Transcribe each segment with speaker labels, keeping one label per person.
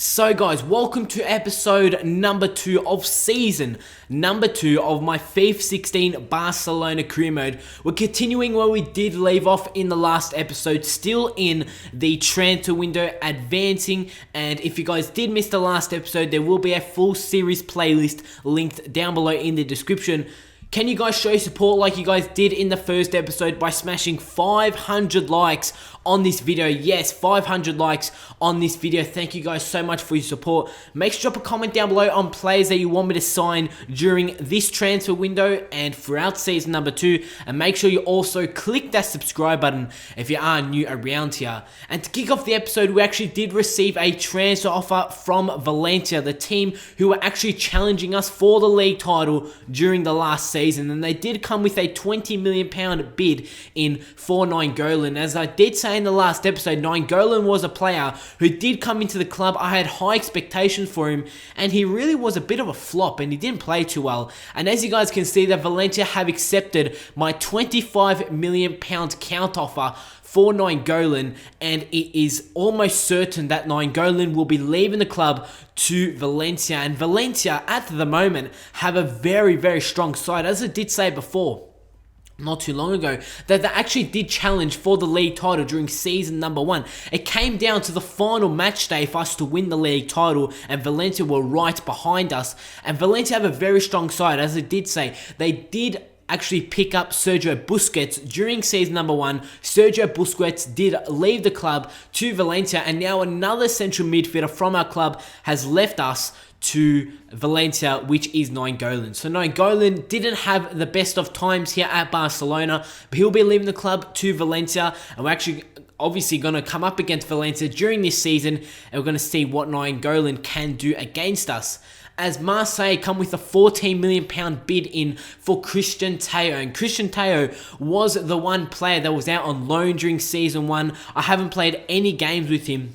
Speaker 1: So guys, welcome to episode number 2 of season number 2 of my FIFA 16 Barcelona career mode. We're continuing where we did leave off in the last episode, still in the transfer window, advancing. And if you guys did miss the last episode, there will be a full series playlist linked down below in the description. Can you guys show support like you guys did in the first episode by smashing 500 likes on this video? Yes, 500 likes on this video. Thank you guys so much for your support. Make sure to drop a comment down below on players that you want me to sign during this transfer window and throughout season number 2. And make sure you also click that subscribe button if you are new around here. And to kick off the episode, we actually did receive a transfer offer from Valencia, the team who were actually challenging us for the league title during the last season. And they did come with a £20 million bid in for Nainggolan. As I did say in the last episode, Nainggolan was a player who did come into the club. I had high expectations for him, and he really was a bit of a flop, and he didn't play too well. And as you guys can see, that Valencia have accepted my £25 million count offer for Nainggolan, and it is almost certain that Nainggolan will be leaving the club to Valencia. And Valencia, at the moment, have a very, very strong side. As I did say before, not too long ago, that they actually did challenge for the league title during season number 1. It came down to the final match day for us to win the league title, and Valencia were right behind us. And Valencia have a very strong side. As I did say, they did actually pick up Sergio Busquets during season number 1. Sergio Busquets did leave the club to Valencia, and now another central midfielder from our club has left us to Valencia, which is Nainggolan. So Nainggolan didn't have the best of times here at Barcelona, but he'll be leaving the club to Valencia, and we're actually obviously going to come up against Valencia during this season, and we're going to see what Nainggolan can do against us. As Marseille come with a £14 million bid in for Christian Teo. And Christian Teo was the one player that was out on loan during season 1. I haven't played any games with him,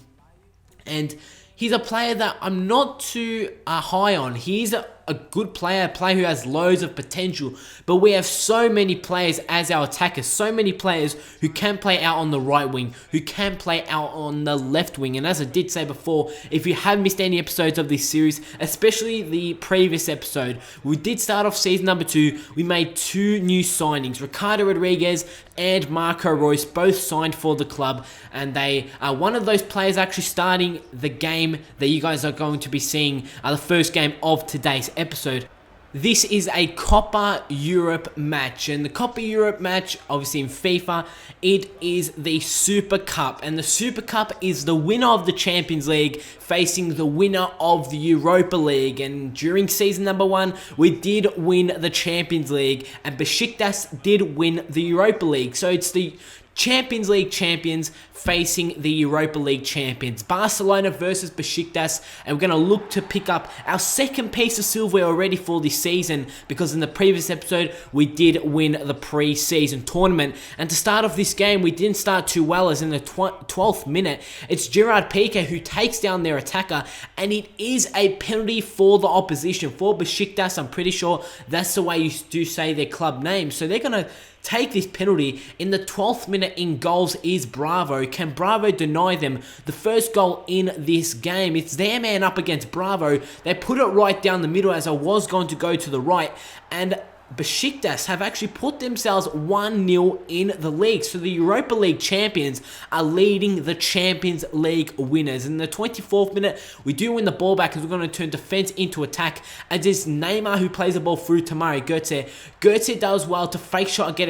Speaker 1: and he's a player that I'm not too high on. He's a good player, a player who has loads of potential, but we have so many players as our attackers, so many players who can play out on the right wing, who can play out on the left wing. And as I did say before, if you have missed any episodes of this series, especially the previous episode, we did start off season number 2. We made 2 new signings, Ricardo Rodriguez and Marco Reus, both signed for the club, and they are one of those players actually starting the game that you guys are going to be seeing, the first game of today's episode. This is a Copa Europe match, and the Copa Europe match, obviously in FIFA, it is the Super Cup, and the Super Cup is the winner of the Champions League facing the winner of the Europa League. And during season number 1, we did win the Champions League, and Besiktas did win the Europa League. So it's the Champions League champions facing the Europa League champions. Barcelona versus Besiktas, and we're going to look to pick up our second piece of silverware already for this season, because in the previous episode we did win the pre-season tournament. And to start off this game, we didn't start too well, as in the 12th minute, it's Gerard Piqué who takes down their attacker, and it is a penalty for the opposition, for Besiktas. I'm pretty sure that's the way you do say their club name. So they're going to take this penalty in the 12th minute. In goals is Bravo. Can Bravo deny them the first goal in this game? It's their man up against Bravo. They put it right down the middle, as I was going to go to the right, and Besiktas have actually put themselves 1-0 in the league. So the Europa League champions are leading the Champions League winners. In the 24th minute, we do win the ball back, as we're going to turn defense into attack, as it's Neymar who plays the ball through to Mario Götze. Götze does well to fake shot and get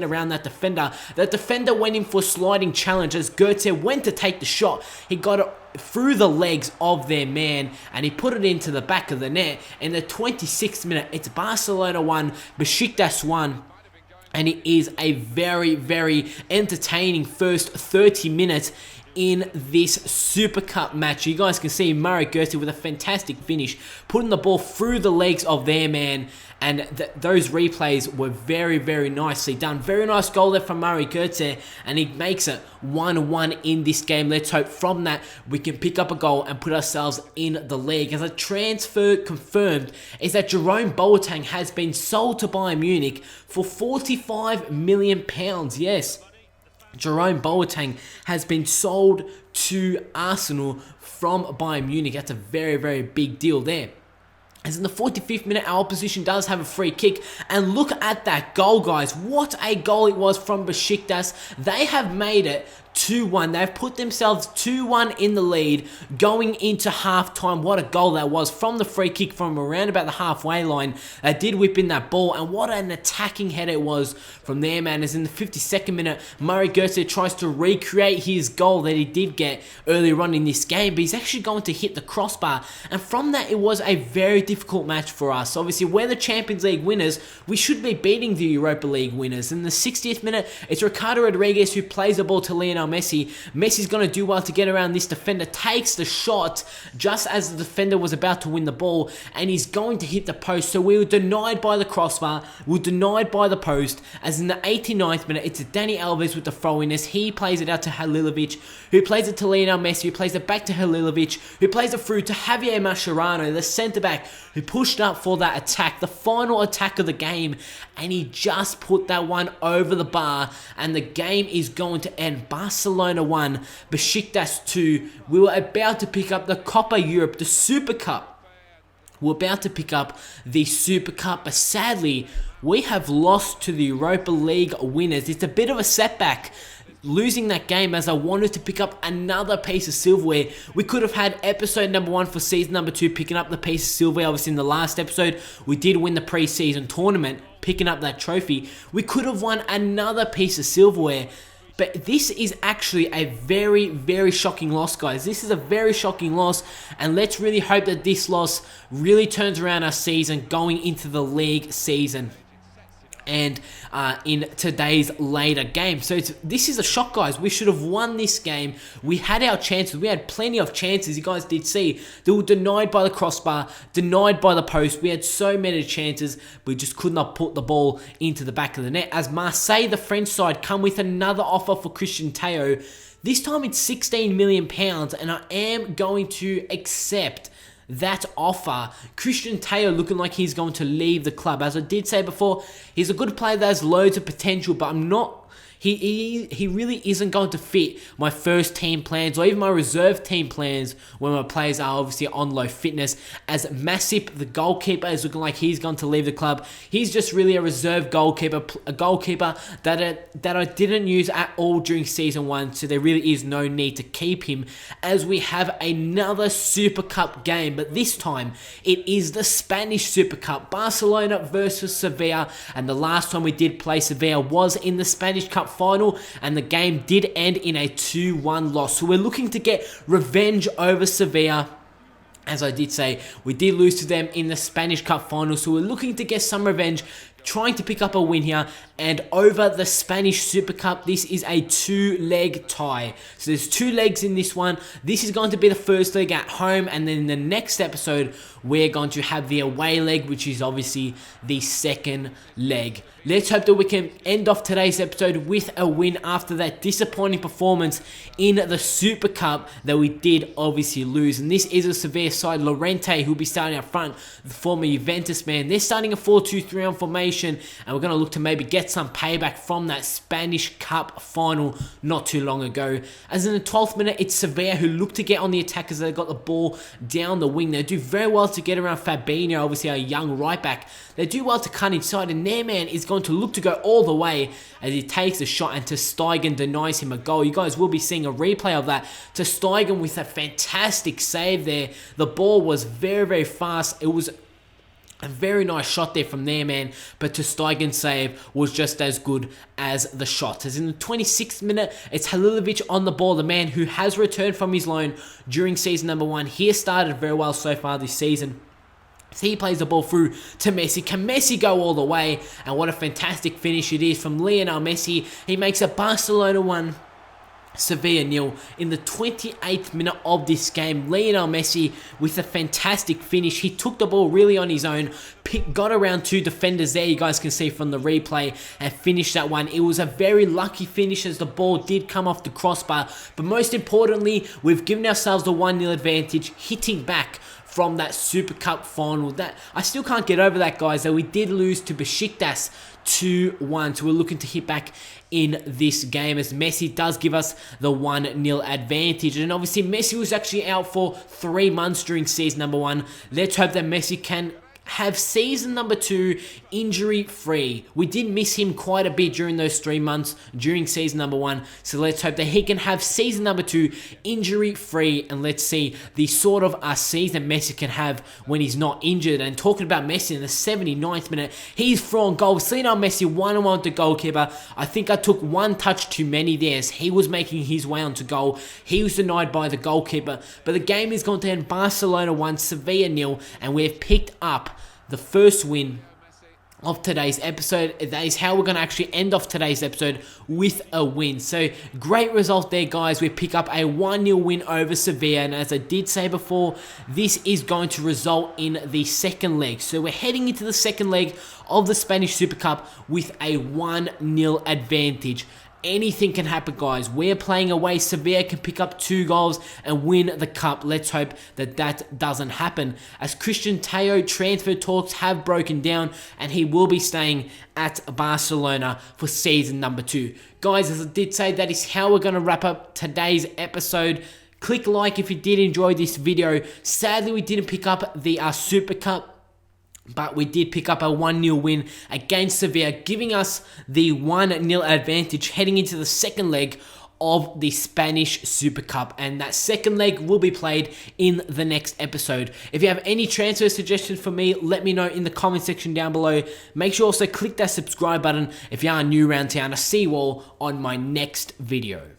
Speaker 1: around that defender. That defender went in for a sliding challenge, as Götze went to take the shot. He got it through the legs of their man, and he put it into the back of the net. In the 26th minute, it's Barcelona 1, Besiktas 1, and it is a very, very entertaining first 30 minutes in this Super Cup match. You guys can see Mario Götze with a fantastic finish, putting the ball through the legs of their man, and those replays were very, very nicely done. Very nice goal there from Mario Götze, and he makes it 1-1 in this game. Let's hope from that we can pick up a goal and put ourselves in the league. As a transfer confirmed is that Jerome Boateng has been sold to Bayern Munich for £45 million. Yes, Jerome Boateng has been sold to Arsenal from Bayern Munich. That's a very, very big deal there. As in the 45th minute, our opposition does have a free kick. And look at that goal, guys. What a goal it was from Besiktas. They have made it 2-1. They've put themselves 2-1 in the lead going into half-time. What a goal that was from the free kick from around about the halfway line. They did whip in that ball, and what an attacking header it was from there, man. As in the 52nd minute, Murray Goetze tries to recreate his goal that he did get earlier on in this game, but he's actually going to hit the crossbar. And from that, it was a very difficult match for us. Obviously, we're the Champions League winners. We should be beating the Europa League winners. In the 60th minute, it's Ricardo Rodriguez who plays the ball to Lionel Messi. Messi's going to do well to get around this defender, takes the shot just as the defender was about to win the ball, and he's going to hit the post. So we were denied by the crossbar, we were denied by the post. As in the 89th minute, it's Dani Alves with the throw-in as he plays it out to Halilovic, who plays it to Lionel Messi, who plays it back to Halilovic, who plays it through to Javier Mascherano, the centre-back, who pushed up for that attack, the final attack of the game, and he just put that one over the bar, and the game is going to end. Barcelona 1, Besiktas 2. We were about to pick up the Copa Europe, the Super Cup. We're about to pick up the Super Cup, but sadly, we have lost to the Europa League winners. It's a bit of a setback, losing that game, as I wanted to pick up another piece of silverware. We could have had episode number 1 for season number 2, picking up the piece of silverware. Obviously, in the last episode, we did win the pre-season tournament, picking up that trophy. We could have won another piece of silverware. But this is actually a very, very shocking loss, guys. This is a very shocking loss, and let's really hope that this loss really turns around our season going into the league season and in today's later game. So this is a shock, guys. We should have won this game. We had our chances. We had plenty of chances. You guys did see. They were denied by the crossbar, denied by the post. We had so many chances. We just could not put the ball into the back of the net. As Marseille, the French side, come with another offer for Christian Teo. This time it's £16 million, and I am going to accept that offer. Christian Teo looking like he's going to leave the club. As I did say before, he's a good player that has loads of potential, but I'm not... He really isn't going to fit my first team plans or even my reserve team plans when my players are obviously on low fitness. As Masip, the goalkeeper, is looking like he's going to leave the club. He's just really a reserve goalkeeper, a goalkeeper that I didn't use at all during season 1, so there really is no need to keep him, as we have another Super Cup game, but this time it is the Spanish Super Cup, Barcelona versus Sevilla, and the last time we did play Sevilla was in the Spanish Cup final, and the game did end in a 2-1 loss. So we're looking to get revenge over Sevilla. As I did say, we did lose to them in the Spanish Cup final, so we're looking to get some revenge, trying to pick up a win here. And over the Spanish Super Cup, this is a 2-leg tie. So there's 2 legs in this one. This is going to be the first leg at home, and then in the next episode, we're going to have the away leg, which is obviously the second leg. Let's hope that we can end off today's episode with a win after that disappointing performance in the Super Cup that we did obviously lose. And this is a Sevilla side. Llorente, who'll be starting up front, the former Juventus man. They're starting a 4-2-3-1 formation, and we're going to look to maybe get some payback from that Spanish Cup final not too long ago. As in the 12th minute, it's Sevilla who look to get on the attack as they got the ball down the wing. They do very well to get around Fabinho, obviously a young right back. They do well to cut inside, and their man is going to look to go all the way as he takes a shot, and ter Stegen denies him a goal. You guys will be seeing a replay of that. Ter Stegen with a fantastic save there. The ball was very, very fast. It was a very nice shot there from their man, but ter Stegen's save was just as good as the shot. As in the 26th minute, it's Halilovic on the ball, the man who has returned from his loan during season number 1. He has started very well so far this season. So he plays the ball through to Messi. Can Messi go all the way? And what a fantastic finish it is from Lionel Messi. He makes a Barcelona 1, Sevilla 0 in the 28th minute of this game. Lionel Messi with a fantastic finish. He took the ball really on his own, got around 2 defenders there, you guys can see from the replay, and finished that one. It was a very lucky finish as the ball did come off the crossbar, but most importantly, we've given ourselves the 1-0 advantage, hitting back from that Super Cup final. That I still can't get over that, guys, that we did lose to Besiktas 2-1. So we're looking to hit back in this game as Messi does give us the 1-0 advantage. And obviously Messi was actually out for 3 months during season number 1. Let's hope that Messi can have season number 2 injury free. We did miss him quite a bit during those 3 months during season number 1, so let's hope that he can have season number 2 injury free, and let's see the sort of season Messi can have when he's not injured. And talking about Messi, in the 79th minute, he's thrown goal. Seeing our Messi 1-on-1 with the goalkeeper, I think I took one touch too many there as he was making his way onto goal. He was denied by the goalkeeper, but the game is gone to end Barcelona 1, Sevilla 0, and we have picked up the first win of today's episode. That is how we're going to actually end off today's episode, with a win. So great result there, guys. We pick up a 1-0 win over Sevilla, and as I did say before, this is going to result in the second leg. So we're heading into the second leg of the Spanish Super Cup with a 1-0 advantage. Anything can happen, guys. We're playing away. Sevilla can pick up 2 goals and win the cup. Let's hope that that doesn't happen, as Christian Teo transfer talks have broken down and he will be staying at Barcelona for season number 2. Guys, as I did say, that is how we're going to wrap up today's episode. Click like if you did enjoy this video. Sadly, we didn't pick up the Super Cup, but we did pick up a 1-0 win against Sevilla, giving us the 1-0 advantage heading into the second leg of the Spanish Super Cup. And that second leg will be played in the next episode. If you have any transfer suggestions for me, let me know in the comment section down below. Make sure also click that subscribe button if you are new around town. I'll see you all on my next video.